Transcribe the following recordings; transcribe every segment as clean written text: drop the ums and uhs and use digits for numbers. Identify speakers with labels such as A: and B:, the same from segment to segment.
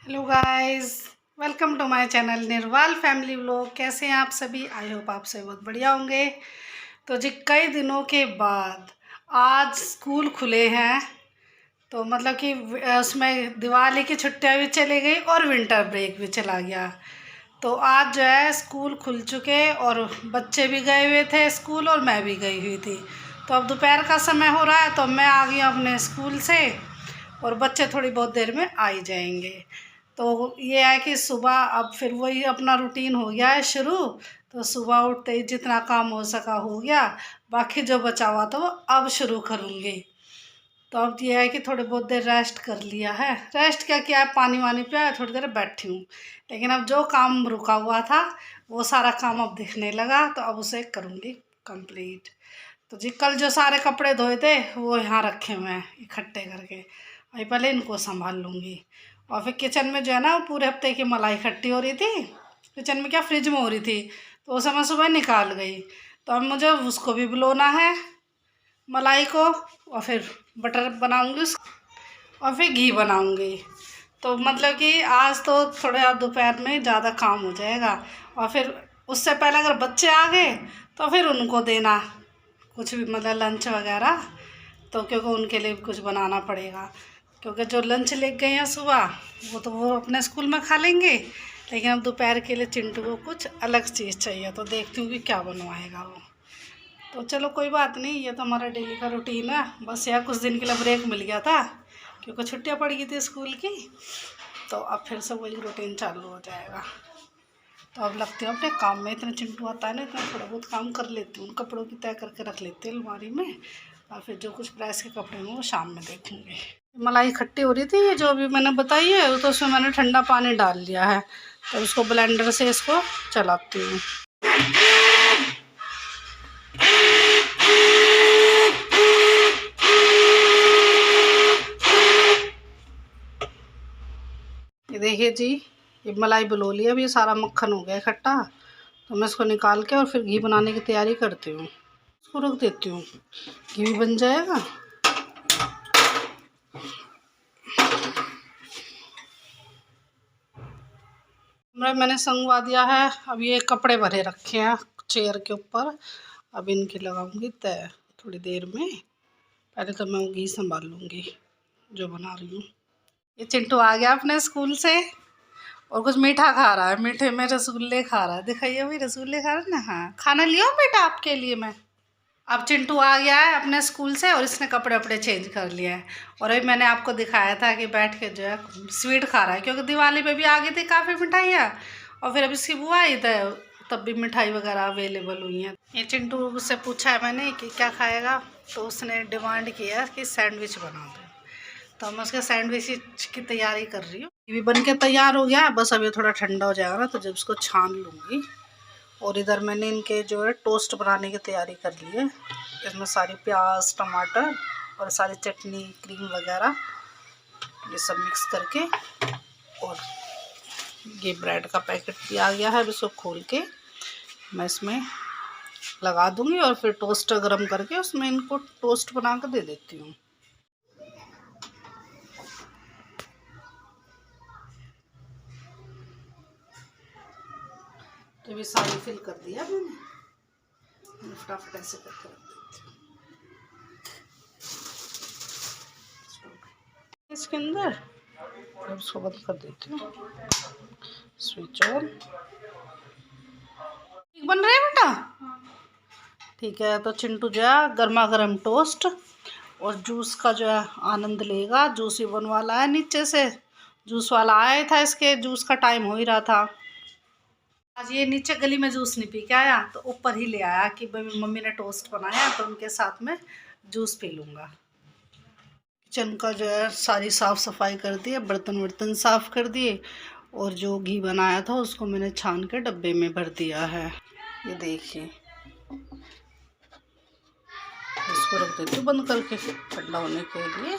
A: Hello guys, welcome to my channel Nirwal family vlog. कैसे हैं आप सभी? आई होप आप सभी बहुत बढ़िया होंगे। तो जी कई दिनों के बाद आज स्कूल खुले हैं, तो मतलब कि उसमें दिवाली की छुट्टियां भी चली गई और विंटर ब्रेक भी चला गया। तो आज जो है स्कूल खुल चुके और बच्चे भी गए हुए थे स्कूल और मैं भी गई हुई थी। तो अब दोपहर का समय हो रहा है, तो मैं आ गई अपने स्कूल से और बच्चे थोड़ी बहुत देर में आ ही जाएंगे। तो ये है कि सुबह अब फिर वही अपना रूटीन हो गया है शुरू। तो सुबह उठते ही जितना काम हो सका हो गया, बाकी जो बचा हुआ था वो अब शुरू करूँगी। तो अब ये है कि थोड़ी बहुत देर रेस्ट कर लिया है। रेस्ट क्या किया है, पानी वानी पिया है, थोड़ी देर बैठी हूँ। लेकिन अब जो काम रुका हुआ था वो सारा काम अब दिखने लगा, तो अब उसे करूँगी कंप्लीट। तो जी कल जो सारे कपड़े धोए थे वो यहाँ रखे हुए हैं इकट्ठे करके, अभी पहले इनको संभाल लूँगी। और फिर किचन में जो है ना, वो पूरे हफ्ते की मलाई इकट्ठी हो रही थी किचन में, क्या फ्रिज में हो रही थी, तो उसे मैं सुबह निकाल गई। तो अब मुझे उसको भी बुलाना है, मलाई को, और फिर बटर बनाऊँगी और फिर घी बनाऊँगी। तो मतलब कि आज तो थोड़ा दोपहर में ज़्यादा काम हो जाएगा। और फिर उससे पहले अगर बच्चे आ गए तो फिर उनको देना कुछ भी, मतलब लंच वगैरह, तो क्योंकि उनके लिए भी कुछ बनाना पड़ेगा। क्योंकि जो लंच ले गए हैं सुबह वो अपने स्कूल में खा लेंगे, लेकिन अब दोपहर के लिए चिंटू को कुछ अलग चीज़ चाहिए। तो देखती हूँ कि क्या बनवाएगा वो। तो चलो कोई बात नहीं, ये तो हमारा डेली का रूटीन है। बस यार कुछ दिन के लिए ब्रेक मिल गया था क्योंकि छुट्टियाँ पड़ गई थी स्कूल की, तो अब फिर से वही रूटीन चालू हो जाएगा। तो अब लगती हूँ अपने काम में, इतना चिंटू आता है ना, इतना थोड़ा बहुत काम कर लेती हूँ। कपड़ों की तय करके रख लेती हूँ अलमारी में, और फिर जो कुछ प्रेस के कपड़े हैं वो शाम में देखूँगी। मलाई खट्टी हो रही थी, ये जो अभी मैंने बताई है, तो उसमें मैंने ठंडा पानी डाल लिया है। तो उसको ब्लेंडर से इसको चलाती हूँ। ये देखिए जी, ये मलाई बलोली है। अब ये सारा मक्खन हो गया इकट्ठा, तो मैं इसको निकाल के और फिर घी बनाने की तैयारी करती हूँ। इसको रख देती हूँ, घी भी बन जाएगा। मैंने संगवा दिया है। अब ये कपड़े भरे रखे हैं चेयर के ऊपर, अब इनकी लगाऊंगी तय थोड़ी देर में। पहले तो मैं वो घी संभाल लूँगी जो बना रही हूँ। ये चिंटू आ गया अपने स्कूल से और कुछ मीठा खा रहा है, मीठे में रसगुल्ले खा रहा है। दिखाइए भाई, रसगुल्ले खा रहा है ना। हाँ, खाना लिया बेटा आपके लिए मैं। अब चिंटू आ गया है अपने स्कूल से और इसने कपड़े वपड़े चेंज कर लिए हैं। और अभी मैंने आपको दिखाया था कि बैठ के जो है स्वीट खा रहा है, क्योंकि दिवाली पे भी आ गई थी काफ़ी मिठाइयाँ, और फिर अब इसकी बुआ आई तो तब भी मिठाई वगैरह अवेलेबल हुई हैं। ये चिंटू से पूछा है मैंने कि क्या खाएगा, तो उसने डिमांड किया कि सैंडविच बना दो। तो मैं उसके सैंडविच की तैयारी कर रही हूँ। ये भी बन के तैयार हो गया, बस अब ये थोड़ा ठंडा हो जाएगा ना, तो जब इसको छान लूँगी। और इधर मैंने इनके जो है टोस्ट बनाने की तैयारी कर ली है। इसमें सारी प्याज टमाटर और सारी चटनी क्रीम वगैरह ये सब मिक्स करके, और ये ब्रेड का पैकेट भी आ गया है। अब इसको खोल के मैं इसमें लगा दूंगी और फिर टोस्टर गरम करके उसमें इनको टोस्ट बना कर दे देती हूँ। तो ये सारी फिल कर दिया मैंने, फटाफट ऐसे करके रख देती हूँ इसके अंदर। अब इसको बंद कर देती हूँ, स्विच ऑन। ठीक बन रहा है बेटा? ठीक है। तो चिंटू जो है गर्मा गर्म टोस्ट और जूस का जो है आनंद लेगा। जूस ही बन वाला है, नीचे से जूस वाला आया था, इसके जूस का टाइम हो ही रहा था। आज ये नीचे गली में जूस नहीं पी के आया, तो ऊपर ही ले आया कि भाई मम्मी ने टोस्ट बनाया तो उनके साथ में जूस पी लूँगा। किचन का जो है सारी साफ़ सफाई कर दी है, बर्तन वर्तन साफ़ कर दिए, और जो घी बनाया था उसको मैंने छान के डब्बे में भर दिया है। ये देखिए, इसको रख देती हूँ बंद करके ठंडा होने के लिए।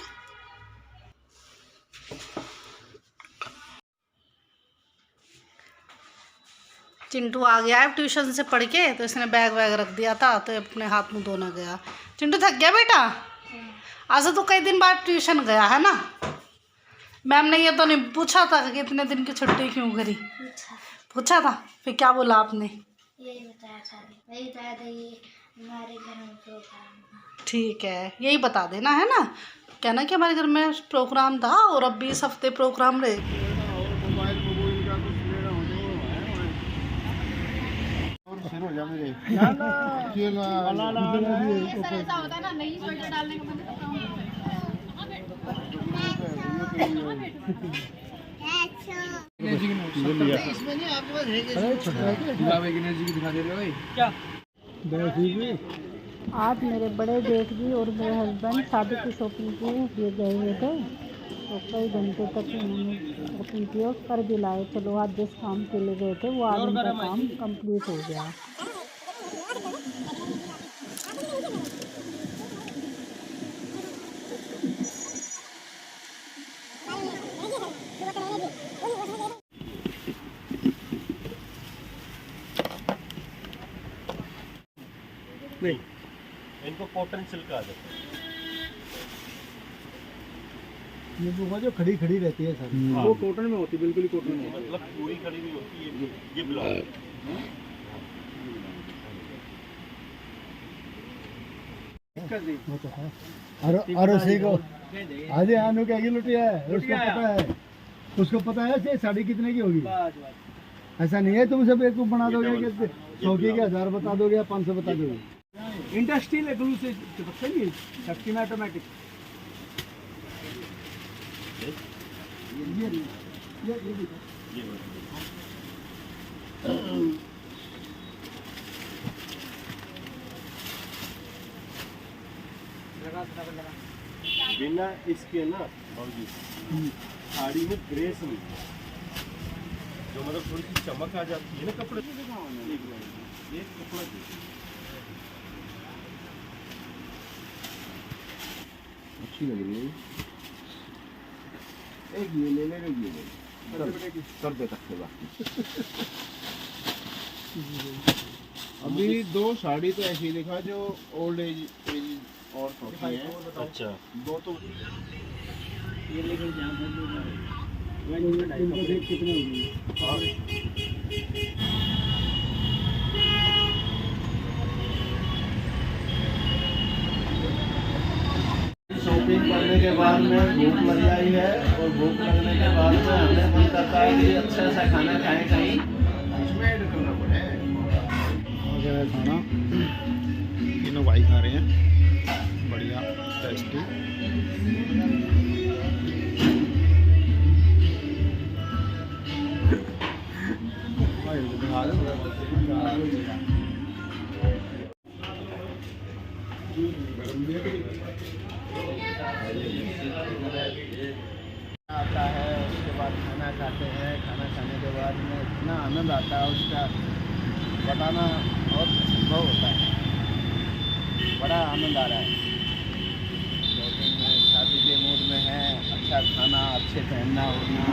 A: चिंटू आ गया है ट्यूशन से पढ़ के, तो इसने बैग वैग रख दिया था, तो अपने हाथ मुँह धोने गया। चिंटू थक गया बेटा? आज तो कई दिन बाद ट्यूशन गया है ना, मैम ने ये तो नहीं पूछा था कि इतने दिन की छुट्टी क्यों करी? पूछा था, फिर क्या बोला आपने?
B: यही बताया था, वही बताया था ये हमारे घर में प्रोग्राम।
A: ठीक है, यही बता देना है ना, कहना कि हमारे घर में प्रोग्राम था और अब भी इस हफ्ते प्रोग्राम रहे। आज मेरे बड़े जेठ जी और मेरे हस्बैंड शादी की शॉपिंग के लिए गए हुए थे, तो कई घंटे तक उन्होंने शॉपिंग की और कर भी लाए। चलो आज जिस काम के लिए गए थे वो आज उनका काम कंप्लीट हो गया।
C: नहीं, इनको कॉटन सिल्क आ जाता है।
D: ये वो जो खड़ी खड़ी रहती है सर, वो कॉटन में होती है, बिल्कुल ही कॉटन में,
C: मतलब पूरी खड़ी नहीं होती है। ये ब्लाउज
D: वो तो है। और उसी को आज आनू क्या लुटिया है, उसको पता है, उसको पता है कि साड़ी कितने की होगी। ऐसा नहीं है तुम सब एक बना दोगे कि 100 की 1000 बता दोगे या 500 बता दोगे। इंडस्ट्रियल ग्लू से चिपकेगी, शक्ति में ऑटोमेटिक।
C: बिना इसके ना बाबूजी साड़ी में ग्रेस नहीं, जो मतलब थोड़ी सी चमक आ जाती है ना कपड़े। एक कपड़ा अच्छी लग रही है। एक ये ले ले, ये ले कर दे सकते बाकी। अभी 2 साड़ी तो ऐसी दिखा जो ओल्ड एज और होती है। अच्छा, 2 तो
D: ये लेकर कितने होगी?
C: शॉपिंग करने के बाद में भूख लग जाती है, और भूख लगने के बाद में हमें मन करता है कि अच्छा सा खाना खाएं कहीं, इसमें ऐड करना पड़े।
D: खाना तीनों भाई खा रहे हैं, बढ़िया टेस्टी।
E: आता है, उसके बाद खाना खाते हैं। खाना खाने के बाद में इतना आनंद आता है, उसका बताना बहुत असंभव होता है। बड़ा आनंद आ रहा है। शॉपिंग में, शादी के मूड में है, अच्छा खाना, अच्छे पहनना उड़ना।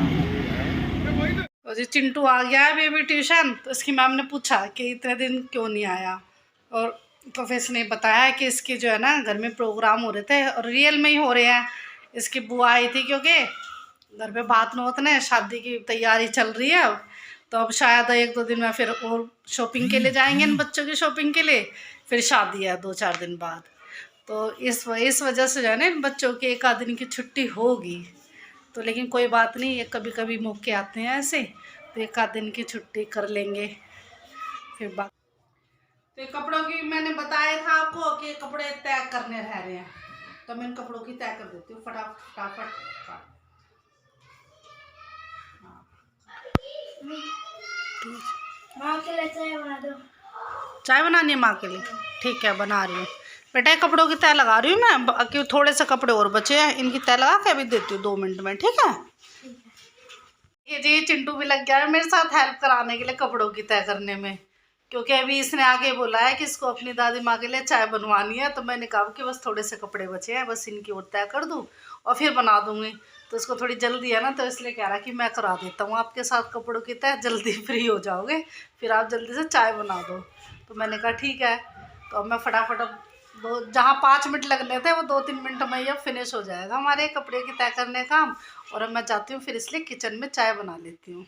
A: और जी चिंटू आ गया है बेबी ट्यूशन, तो इसकी मैम ने पूछा कि इतने दिन क्यों नहीं आया, और प्रोफेसर ने बताया कि इसके जो है ना घर में प्रोग्राम हो रहे थे और रियल में ही हो रहे हैं। इसकी बुआ आई थी क्योंकि घर पे बात नौत ने शादी की तैयारी चल रही है अब, तो अब शायद 1-2 दिन में फिर और शॉपिंग के लिए जाएंगे इन बच्चों की शॉपिंग के लिए, फिर शादी है 2-4 दिन बाद। तो इस वजह से जो है ना इन बच्चों की 1 आध दिन की छुट्टी होगी। तो लेकिन कोई बात नहीं, ये कभी कभी मौके आते हैं ऐसे, तो 1 आध दिन की छुट्टी कर लेंगे फिर बात। तो कपड़ों की मैंने बताया था आपको कि कपड़े तय करने रह रहे हैं, तो मैं इन कपड़ों की तय कर देती हूँ फटाफट।
B: माँ के लिए चाय बना दो।
A: चाय बनानी है माँ के लिए? ठीक है, बना रही हूँ बेटा। कपड़ों की तय लगा रही हूँ मैं, क्यों थोड़े से कपड़े और बचे हैं, इनकी तय लगा के अभी देती हूँ 2 मिनट में, ठीक है? ये जी चिंटू भी लग गया है मेरे साथ हेल्प कराने के लिए कपड़ों की तय करने में, क्योंकि अभी इसने आगे बोला है कि इसको अपनी दादी माँ के लिए चाय बनवानी है। तो मैंने कहा कि बस थोड़े से कपड़े बचे हैं, बस इनकी और तय कर दूँ और फिर बना दूँगी। तो इसको थोड़ी जल्दी है ना, तो इसलिए कह रहा कि मैं करा देता हूँ आपके साथ कपड़ों की तय, जल्दी फ्री हो जाओगे, फिर आप जल्दी से चाय बना दो। तो मैंने कहा ठीक है। तो अब मैं फटाफट अब जहाँ 5 मिनट लगने थे वो 2-3 मिनट में ये फिनिश हो जाएगा हमारे कपड़े की तय करने काम। और अब मैं जाती हूँ फिर इसलिए किचन में चाय बना लेती हूँ।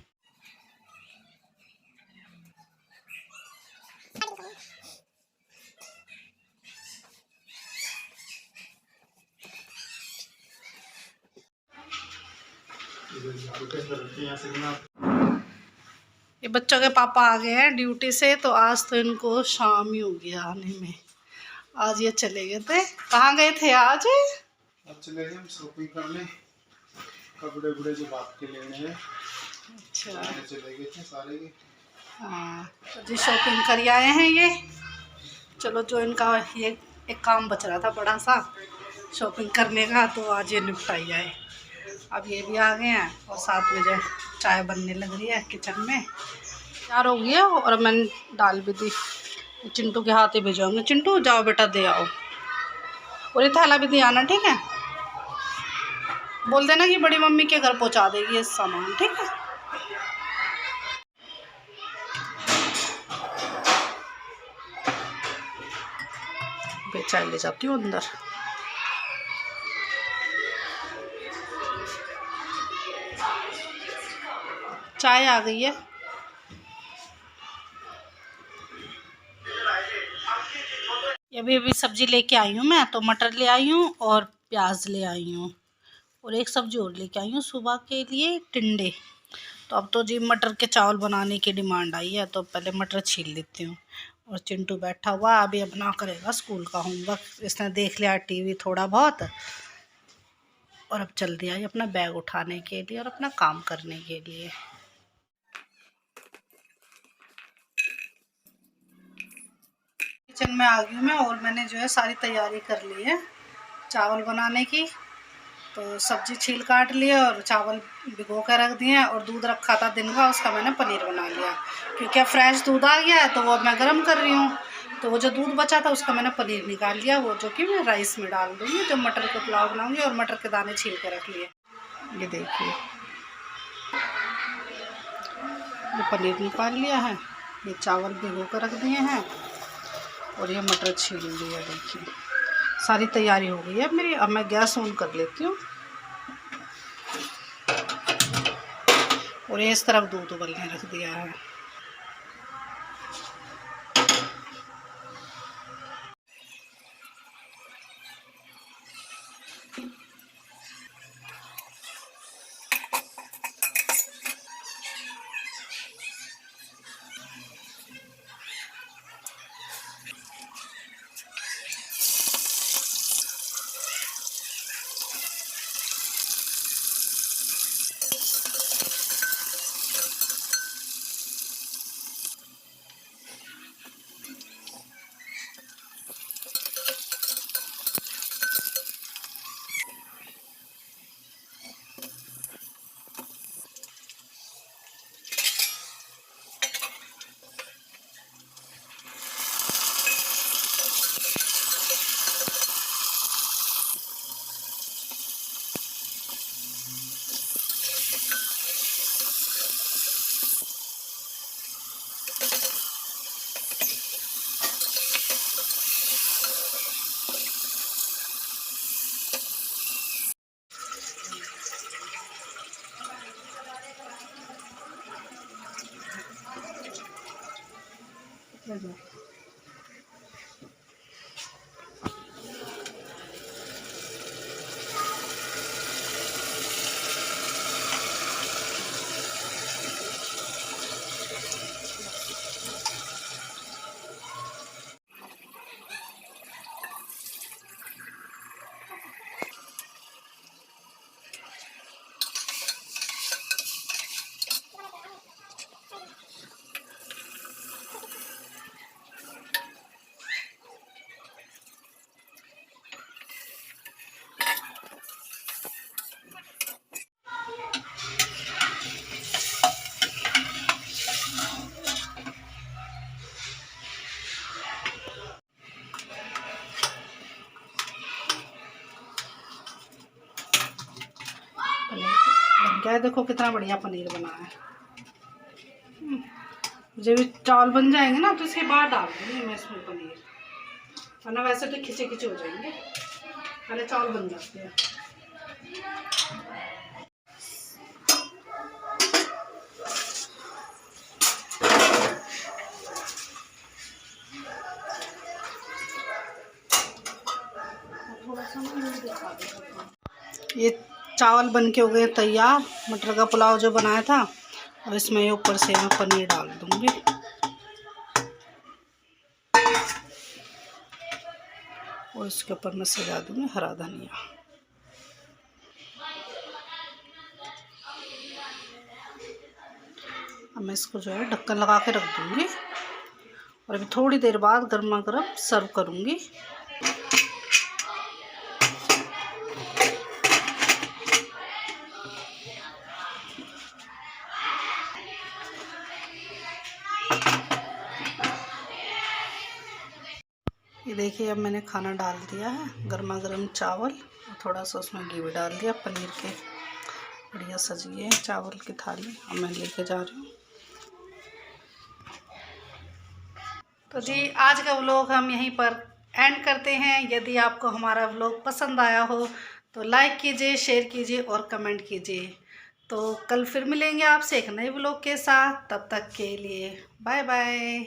A: ये बच्चों के पापा आ गए हैं ड्यूटी से, तो आज तो इनको शाम ही हो गया आने में। आज ये चले गए थे। कहाँ गए थे आज?
C: अब चले गए हम शॉपिंग करने, कपड़े वपड़े जो बात के लेने हैं।
A: अच्छा,
C: चले गए थे सारे के।
A: हाँ तो जी शॉपिंग कर आए हैं ये। चलो जो इनका ये एक काम बच रहा था बड़ा सा शॉपिंग करने का, तो आज ये निपटाई आए। अब ये भी आ गए हैं और साथ में जो चाय बनने लग रही है किचन में। तैयार हो गया और मैंने डाल भी दी। चिंटू के हाथ ही भेजाऊंगी। चिंटू जाओ बेटा दे आओ, और ये थैला भी दे आना, ठीक है? बोल देना कि बड़ी मम्मी के घर पहुंचा देगी ये सामान, ठीक है? चाय ले जाती हूँ अंदर। चाय आ गई है। अभी सब्जी लेके आई हूँ मैं, तो मटर ले आई हूँ और प्याज ले आई हूँ, और एक सब्जी और लेके आई हूँ सुबह के लिए, टिंडे। तो अब तो जी मटर के चावल बनाने की डिमांड आई है, तो पहले मटर छील लेती हूँ। और चिंटू बैठा हुआ अभी अपना करेगा स्कूल का होमवर्क। इसने देख लिया टीवी थोड़ा बहुत, और अब चल दिया है अपना बैग उठाने के लिए और अपना काम करने के लिए। किचन में आ गई मैं, और मैंने जो है सारी तैयारी कर ली है चावल बनाने की। तो सब्जी छील काट लिया और चावल भिगो कर रख दिए हैं, और दूध रखा था दिन का, उसका मैंने पनीर बना लिया। क्योंकि अब फ्रेश दूध आ गया है तो वो मैं गर्म कर रही हूँ। तो वो जो दूध बचा था उसका मैंने पनीर निकाल लिया, वो जो कि मैं राइस में डाल दूँगी जब मटर का पुलाव बनाऊँगी। और मटर के दाने छील कर रख लिए। ये देखिए ये पनीर निकाल लिया है, ये चावल भिगो कर रख दिए हैं, और ये मटर छील लिया। देखिए सारी तैयारी हो गई है मेरी। अब मैं गैस ऑन कर लेती हूँ, और ये इस तरफ दूध उबलने रख दिया है। क्या देखो कितना बढ़िया पनीर बना है। जब चावल बन जाएंगे ना तो इसके बाद डाल दूँगी मैं इसमें पनीर। वरना वैसे तो खिंचे खिंचे हो जाएंगे, पहले चावल बन जाते हैं। ये चावल बन के हो गए तैयार। मटर का पुलाव जो बनाया था, और इसमें ऊपर से मैं पनीर डाल दूंगी। और इसके ऊपर मैं सजा दूंगी हरा धनिया। अब मैं इसको जो है ढक्कन लगा के रख दूंगी, और अभी थोड़ी देर बाद गर्मा गर्म सर्व करूंगी। ये देखिए, अब मैंने खाना डाल दिया है, गर्मा गर्म चावल, और थोड़ा सा उसमें घी भी डाल दिया पनीर के। बढ़िया सजी है चावल की थाली, अब मैं लेके जा रही हूँ। तो जी, आज का व्लॉग हम यहीं पर एंड करते हैं। यदि आपको हमारा व्लॉग पसंद आया हो तो लाइक कीजिए, शेयर कीजिए और कमेंट कीजिए। तो कल फिर मिलेंगे आपसे एक नए व्लॉग के साथ। तब तक के लिए बाय बाय।